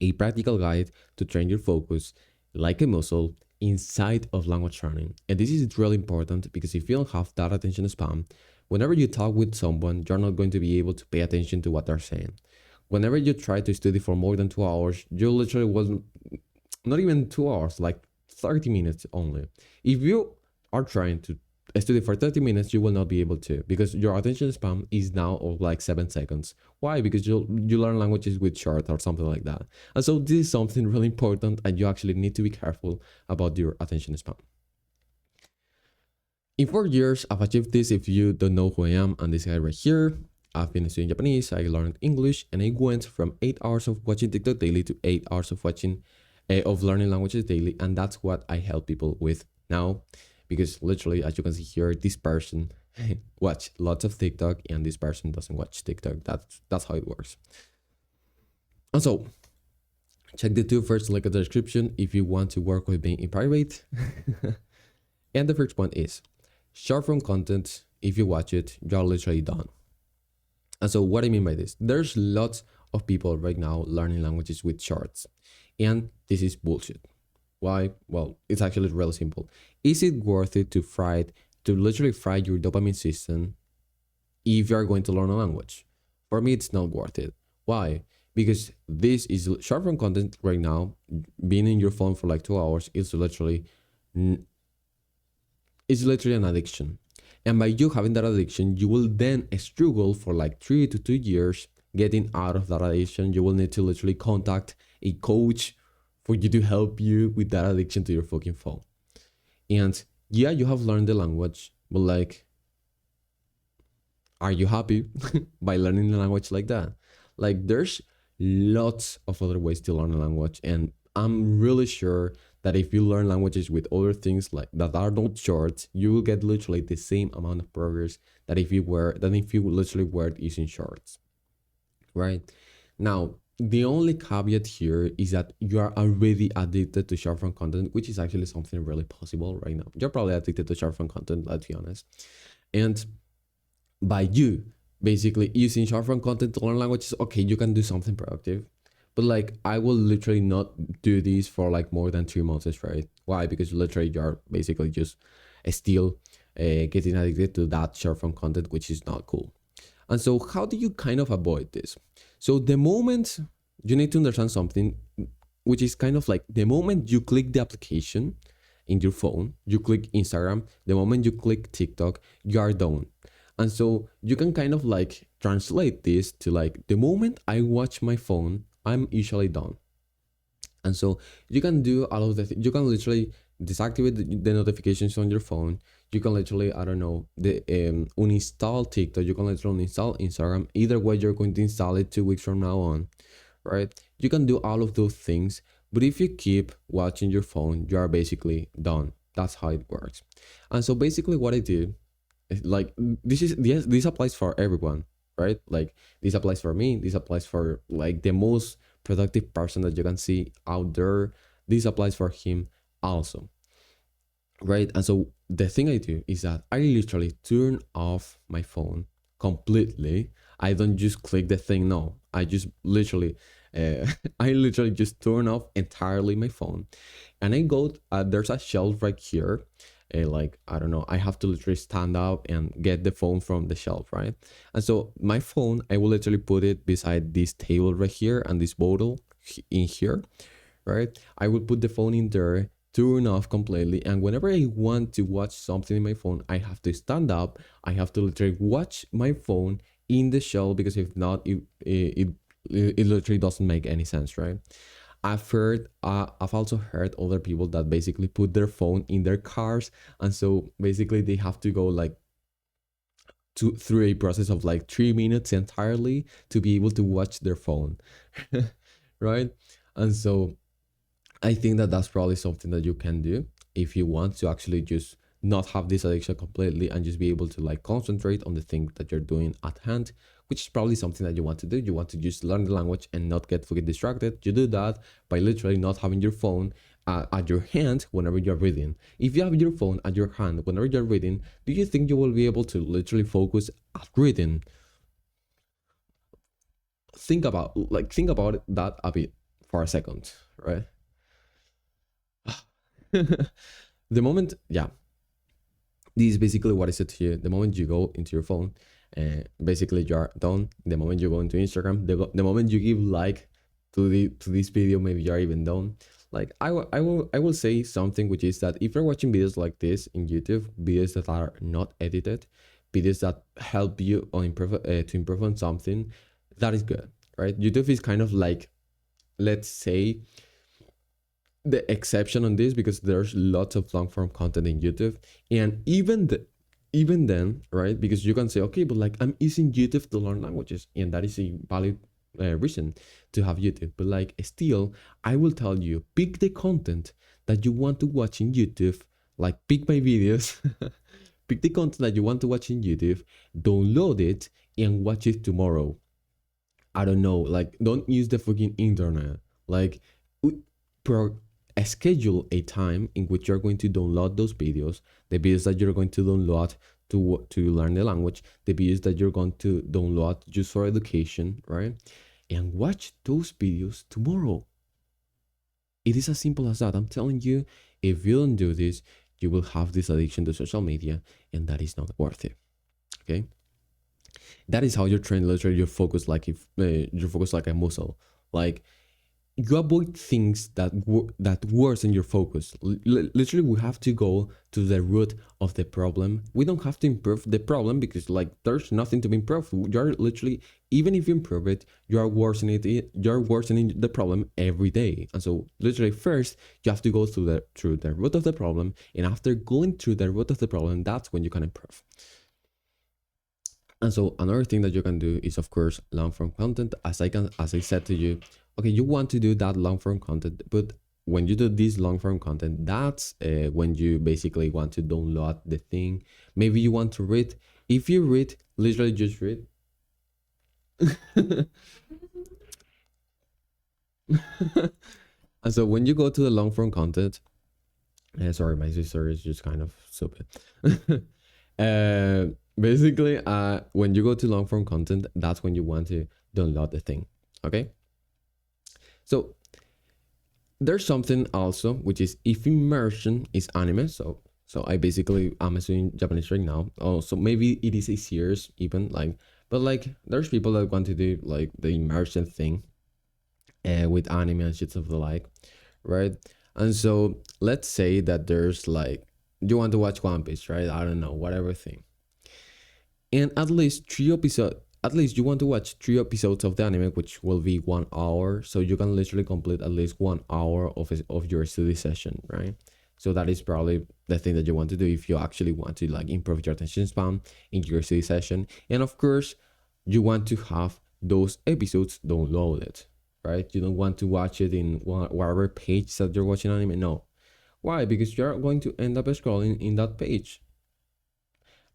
a practical guide to train your focus like a muscle inside of language learning. And this is really important because if you don't have that attention span, whenever you talk with someone, you're not going to be able to pay attention to what they're saying. Whenever you try to study for more than 2 hours, you literally wasn't, not even 2 hours, like 30 minutes only. If you are trying to study for 30 minutes, you will not be able to, because your attention span is now of like 7 seconds. Why? Because you learn languages with short or something like that. And so this is something really important, and you actually need to be careful about your attention span. In 4 years, I've achieved this. If you don't know who I am, and this guy right here, I've been studying Japanese, I learned English, and I went from 8 hours of watching TikTok daily to 8 hours of watching, of learning languages daily. And that's what I help people with now, because literally, as you can see here, this person watch lots of TikTok and this person doesn't watch TikTok. That's how it works. And so, check the two first link in the description if you want to work with me in private. And the first one is short form content. If you watch it, you're literally done. And so what I mean by this, there's lots of people right now learning languages with shorts, and this is bullshit. Why? Well, it's actually really simple. Is it worth it to literally fry your dopamine system if you're going to learn a language? For me, it's not worth it. Why? Because this is short form content right now. Being in your phone for like 2 hours is literally an addiction. And by you having that addiction, you will then struggle for like 3 to 2 years getting out of that addiction. You will need to literally contact a coach for you to help you with that addiction to your fucking phone. And yeah, you have learned the language, but like, are you happy by learning the language like that? Like, there's lots of other ways to learn a language, and I'm really sure that if you learn languages with other things like that are not shorts, you will get literally the same amount of progress that if you literally were using shorts. Right? Now, the only caveat here is that you are already addicted to short form content, which is actually something really possible right now. You're probably addicted to short form content, let's be honest. And by you basically using short form content to learn languages, okay, you can do something productive. But like, I will literally not do this for like more than 3 months straight. Why? Because literally you're basically just still getting addicted to that short form content, which is not cool. And so how do you kind of avoid this? So the moment you need to understand something, which is kind of like the moment you click the application in your phone, you click Instagram, the moment you click TikTok, you are done. And so you can kind of like translate this to like, the moment I watch my phone, I'm usually done. And so you can do all of you can literally deactivate the notifications on your phone. You can literally, I don't know, uninstall TikTok. You can literally install Instagram. Either way, you're going to install it 2 weeks from now on, right? You can do all of those things. But if you keep watching your phone, you are basically done. That's how it works. And so basically what I do, like, this applies for everyone, right? Like, this applies for me. This applies for like the most productive person that you can see out there. This applies for him also, right? And so the thing I do is that I literally turn off my phone completely. I don't just click the thing. No, I just literally I literally just turn off entirely my phone, and I go there's a shelf right here. Like, I don't know, I have to literally stand up and get the phone from the shelf, right? And so my phone, I will literally put it beside this table right here and this bottle in here, right? I will put the phone in there, turn off completely, and whenever I want to watch something in my phone, I have to stand up. I have to literally watch my phone in the shelf, because if not, it literally doesn't make any sense, right? I've also heard other people that basically put their phone in their cars, and so basically they have to go like through a process of like 3 minutes entirely to be able to watch their phone, right? And so I think that that's probably something that you can do if you want to actually just not have this addiction completely and just be able to like concentrate on the thing that you're doing at hand, which is probably something that you want to do. You want to just learn the language and not get fucking distracted. You do that by literally not having your phone at your hand whenever you're reading. If you have your phone at your hand whenever you're reading, do you think you will be able to literally focus at reading? Think about that a bit. for a second, right? The moment, yeah, this is basically what I said to you. The moment you go into your phone, basically you're done. The moment you go into Instagram, the moment you give like to this video, maybe you're even done. Like I will say something, which is that if you're watching videos like this in YouTube, videos that are not edited, videos that help you on improve to improve on something, that is good, right? YouTube is kind of like, let's say, the exception on this, because there's lots of long form content in YouTube. And even then, right, because you can say, okay, but like I'm using YouTube to learn languages, and that is a valid reason to have YouTube. But like still, I will tell you, pick the content that you want to watch in YouTube. Like pick my videos, pick the content that you want to watch in YouTube, download it and watch it tomorrow. I don't know, like don't use the fucking internet. Like pro schedule a time in which you're going to download those videos, the videos that you're going to download to learn the language, the videos that you're going to download just for education, right? And watch those videos tomorrow. It is as simple as that. I'm telling you, if you don't do this, you will have this addiction to social media, and that is not worth it. Okay, that is how you train literally your focus, like if your focus like a muscle. Like you avoid things that worsen your focus. Literally, we have to go to the root of the problem. We don't have to improve the problem, because like there's nothing to be improved. You're literally, even if you improve it, you're worsening it. You're worsening the problem every day. And so literally, first you have to go through the root of the problem, and after going through the root of the problem, that's when you can improve. And so another thing that you can do is, of course, long form content. As I said to you, okay, you want to do that long form content, but when you do this long form content, that's when you basically want to download the thing. Maybe you want to read. If you read, literally just read. And so when you go to the long form content, sorry, my sister is just kind of stupid. Basically, when you go to long form content, that's when you want to download the thing. Okay. So there's something also, which is if immersion is anime. So I basically am studying Japanese right now. Oh, so maybe it is easier even, like, but like there's people that want to do like the immersion thing with anime and shit of the like, right? And so let's say that there's like, you want to watch One Piece, right? I don't know, whatever thing. And at least you want to watch 3 episodes of the anime, which will be 1 hour. So you can literally complete at least 1 hour of your study session, right? So that is probably the thing that you want to do if you actually want to like improve your attention span in your study session. And of course, you want to have those episodes downloaded, right? You don't want to watch it in whatever page that you're watching anime. No. Why? Because you're going to end up scrolling in that page.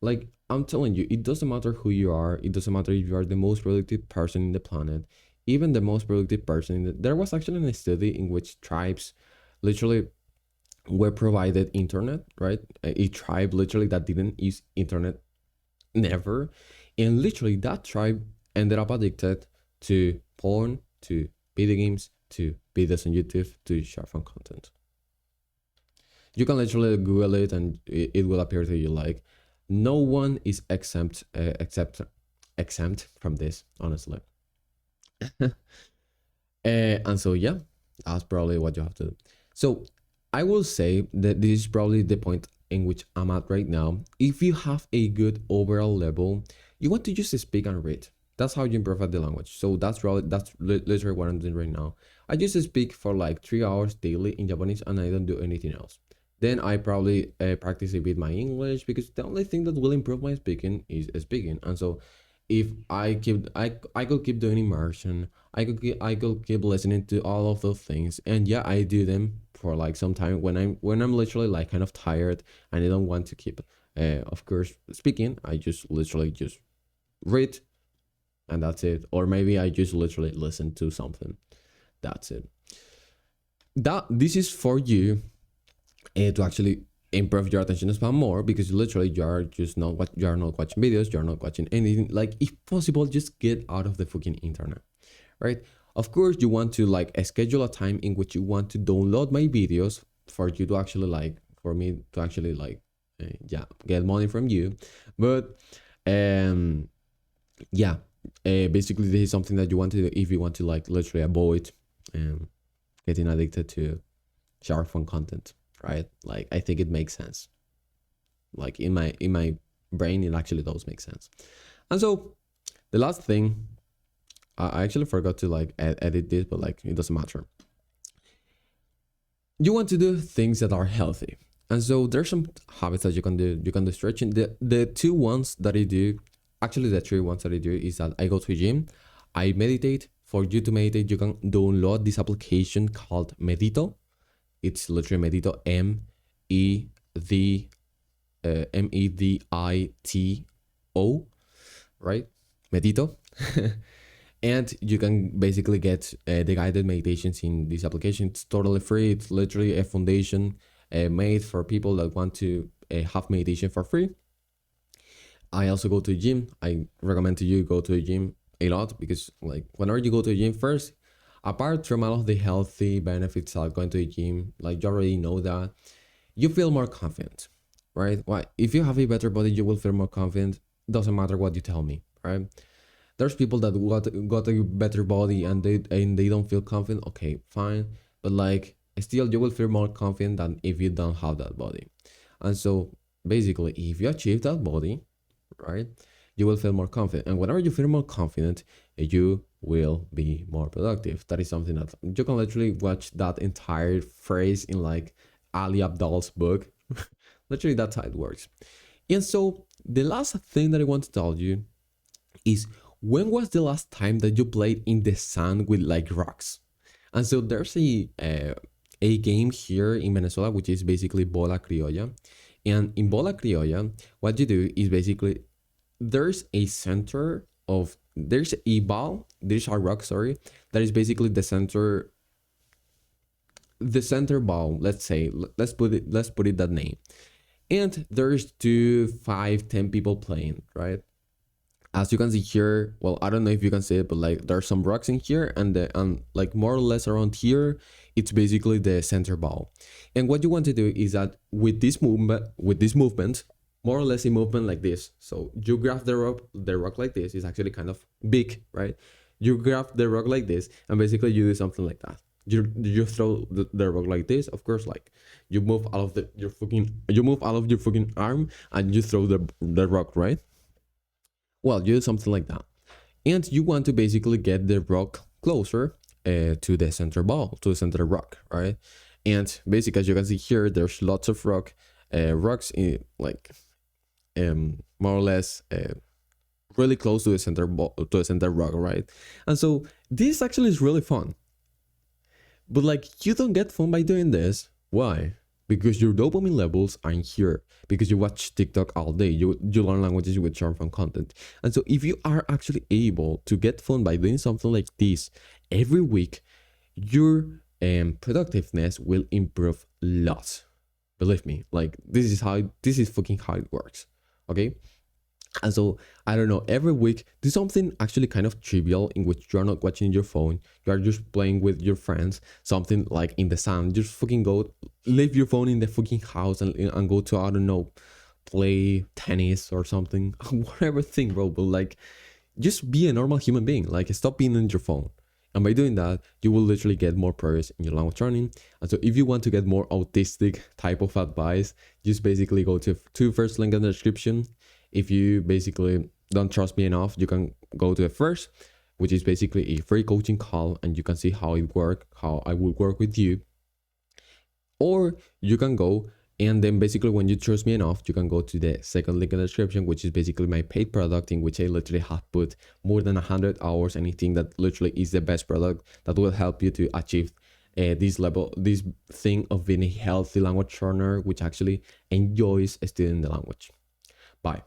Like, I'm telling you, it doesn't matter who you are. It doesn't matter if you are the most productive person in the planet. Even the most productive person there was actually a study in which tribes literally were provided internet, right? A tribe literally that didn't use internet never. And literally that tribe ended up addicted to porn, to video games, to videos on YouTube, to short form content. You can literally Google it and it will appear to you. Like, no one is exempt from this, honestly. And so yeah, that's probably what you have to do. So I will say that this is probably the point in which I'm at right now. If you have a good overall level, you want to just speak and read. That's how you improve at the language. So that's literally what I'm doing right now. I just speak for like 3 hours daily in Japanese, and I don't do anything else. Then I probably practice a bit my English, because the only thing that will improve my speaking is speaking. And so if I could keep doing immersion, I could keep listening to all of those things. And yeah, I do them for like some time when I'm literally like kind of tired and I don't want to keep of course speaking. I just literally just read, and that's it. Or maybe I just literally listen to something. That's it. This is for you to actually improve your attention span more, because literally you're not watching videos, you're not watching anything. Like, if possible, just get out of the fucking internet, right? Of course, you want to like schedule a time in which you want to download my videos for you to actually like, for me to actually like, yeah, get money from you. But um yeah, basically this is something that you want to do if you want to like literally avoid um getting addicted to short form content, right? Like I think it makes sense. Like in my brain, it actually does make sense. And so the last thing, I actually forgot to like edit this, but like it doesn't matter. You want to do things that are healthy, and so there's some habits that you can do. You can do stretching. The two ones that I do, actually the three ones that I do is that I go to the gym, I meditate. For you to meditate, you can download this application called Medito. It's literally Medito, Medito, right? Medito. And you can basically get the guided meditations in this application. It's totally free. It's literally a foundation made for people that want to have meditation for free. I also go to the gym. I recommend to you go to the gym a lot, because like whenever you go to the gym first, apart from all of the healthy benefits of going to the gym, like you already know that, you feel more confident, right? Why? If you have a better body, you will feel more confident. Doesn't matter what you tell me, right? There's people that got a better body and they don't feel confident. Okay, fine, but like still you will feel more confident than if you don't have that body. And so basically, if you achieve that body, right, you will feel more confident. And whenever you feel more confident, you will be more productive. That is something that you can literally watch that entire phrase in like Ali Abdal's book. Literally, that's how it works. And so the last thing that I want to tell you is, when was the last time that you played in the sand with like rocks? And so there's a game here in Venezuela which is basically bola criolla. And in bola criolla, what you do is basically there's a ball, there's a rock, sorry, that is basically the center ball, let's say, let's put it that name. And there's 2, 5, 10 people playing, right? As you can see here, well, I don't know if you can see it, but like there's some rocks in here, and like more or less around here, it's basically the center ball. And what you want to do is that with this movement, more or less a movement like this. So you grab the rock like this. It's actually kind of big, right? You grab the rock like this, and basically you do something like that. You throw the rock like this. Of course, like you move out of your fucking arm, and you throw the rock, right? Well, you do something like that. And you want to basically get the rock closer to the center ball, to the center rock, right? And basically, as you can see here, there's lots of rocks in like more or less really close to the center ball, to the center rock, right? And so this actually is really fun. But like, you don't get fun by doing this. Why? Because your dopamine levels aren't here. Because you watch TikTok all day. You learn languages with short form content. And so if you are actually able to get fun by doing something like this every week, your productiveness will improve lots. Believe me, like this is fucking how it works. Okay? And so, I don't know, every week, do something actually kind of trivial in which you're not watching your phone, you are just playing with your friends, something like in the sun. Just fucking go, leave your phone in the fucking house and go to, I don't know, play tennis or something, whatever thing, bro. But like, just be a normal human being, like, stop being on your phone. And by doing that, you will literally get more progress in your language learning. And so if you want to get more autistic type of advice, just basically go to first link in the description. If you basically don't trust me enough, you can go to the first, which is basically a free coaching call, and you can see how I will work with you. Or you can go, and then basically when you trust me enough, you can go to the second link in the description, which is basically my paid product, in which I literally have put more than 100 hours, and I think that literally is the best product that will help you to achieve this thing of being a healthy language learner, which actually enjoys studying the language. Bye.